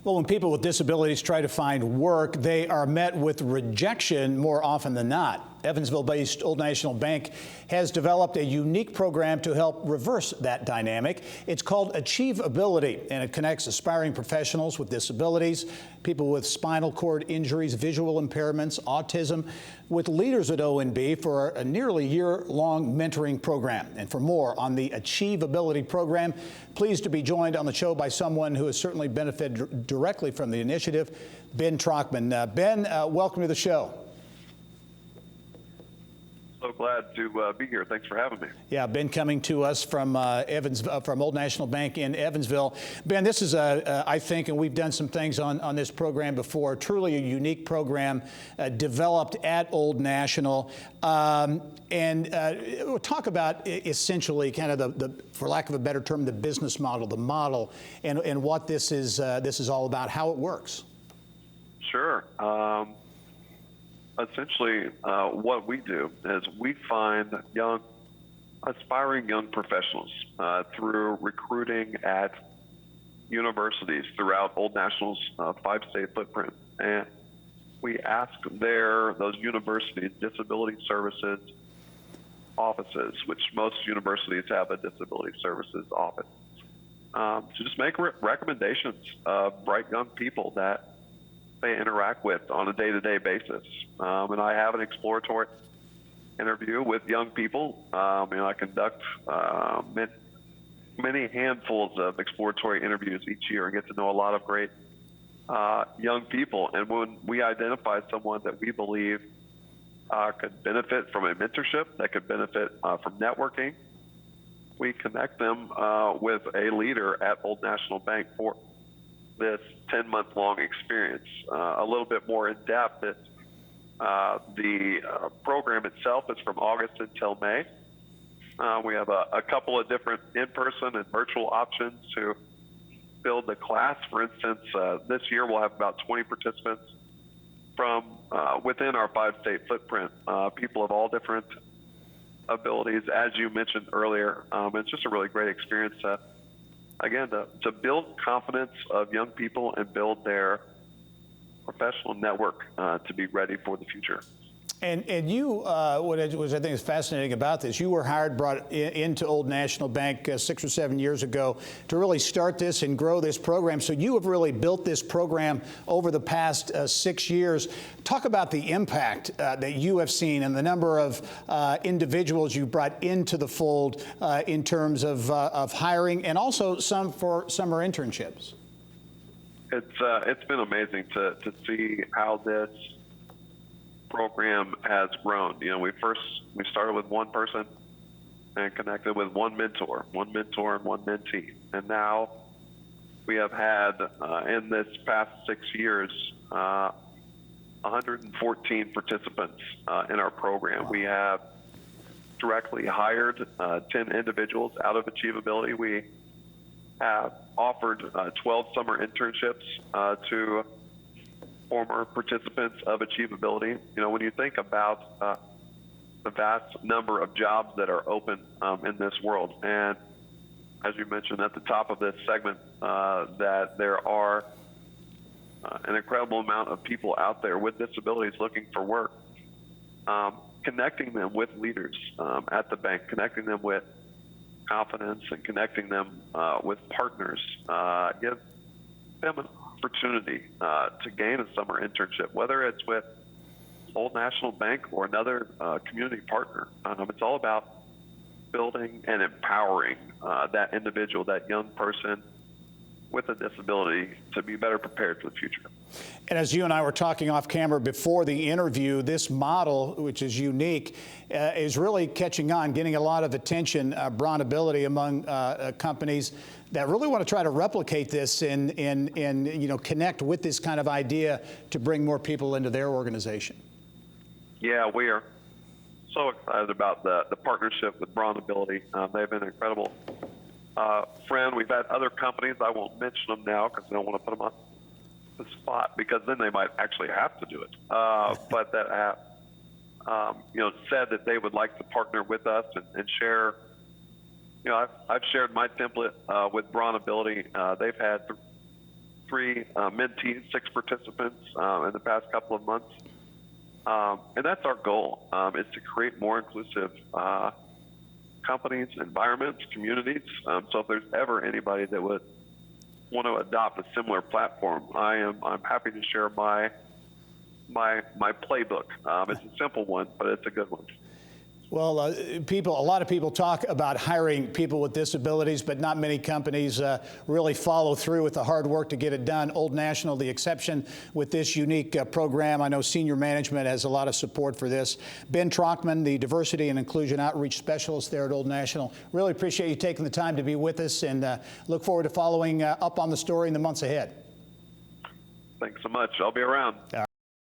Well, when people with disabilities try to find work, they are met with rejection more often than not. Evansville-based Old National Bank has developed a unique program to help reverse that dynamic. It's called Achievability, and it connects aspiring professionals with disabilities, people with spinal cord injuries, visual impairments, autism, with leaders at ONB for a nearly year-long mentoring program. And for more on the Achievability program, pleased to be joined on the show by someone who has certainly benefited directly from the initiative, Ben Trochman. Ben, welcome to the show. So glad to be here. Thanks for having me. Yeah, Ben coming to us from from Old National Bank in Evansville. Ben, this is I think, and we've done some things on this program before, truly a unique program developed at Old National. We'll talk about essentially kind of the, for lack of a better term, the business model, the model, and what this is all about, how it works. Sure. Essentially, what we do is we find aspiring young professionals through recruiting at universities throughout Old National's 5-state footprint. And we ask those universities' disability services offices, which most universities have a disability services office, to just make recommendations of bright young people that they interact with on a day-to-day basis. And I have an exploratory interview with young people. I conduct many handfuls of exploratory interviews each year and get to know a lot of great young people. And when we identify someone that we believe could benefit from a mentorship, that could benefit from networking, we connect them with a leader at Old National Bank for this 10-month-long experience. A little bit more in depth, the program itself is from August until May. We have a couple of different in-person and virtual options to build the class. For instance, this year we'll have about 20 participants from within our 5-state footprint, people of all different abilities, as you mentioned earlier. It's just a really great experience again, to build confidence of young people and build their professional network to be ready for the future. And you, what I think is fascinating about this, you were brought into Old National Bank 6 or 7 years ago to really start this and grow this program. So you have really built this program over the past 6 years. Talk about the impact that you have seen and the number of individuals you brought into the fold in terms of hiring, and also some for summer internships. It's been amazing to see how this program has grown. We started with one person and connected with one mentor and one mentee. And now we have had, in this past 6 years, 114 participants in our program. We have directly hired 10 individuals out of Achievability. We have offered 12 summer internships to former participants of Achievability. When you think about the vast number of jobs that are open in this world, and as you mentioned at the top of this segment, that there are an incredible amount of people out there with disabilities looking for work, connecting them with leaders at the bank, connecting them with confidence, and connecting them with partners, give them an opportunity to gain a summer internship, whether it's with Old National Bank or another community partner. It's all about building and empowering that individual, that young person with a disability, to be better prepared for the future. And as you and I were talking off camera before the interview, this model, which is unique, is really catching on, getting a lot of attention, Bronability, among companies that really want to try to replicate this and connect with this kind of idea to bring more people into their organization. Yeah, we are so excited about the partnership with Bronability. They've been an incredible friend. We've had other companies, I won't mention them now because I don't want to put them on the spot, because then they might actually have to do it, but that have said that they would like to partner with us and share. I've shared my template with Bronability. They've had 3 mentees, 6 participants in the past couple of months. And that's our goal, is to create more inclusive companies, environments, communities. So if there's ever anybody that would want to adopt a similar platform, I'm happy to share my playbook. It's a simple one, but it's a good one. Well, a lot of people talk about hiring people with disabilities, but not many companies really follow through with the hard work to get it done. Old National, the exception with this unique program. I know senior management has a lot of support for this. Ben Trockman, the Diversity and Inclusion Outreach Specialist there at Old National. Really appreciate you taking the time to be with us, and look forward to following up on the story in the months ahead. Thanks so much. I'll be around.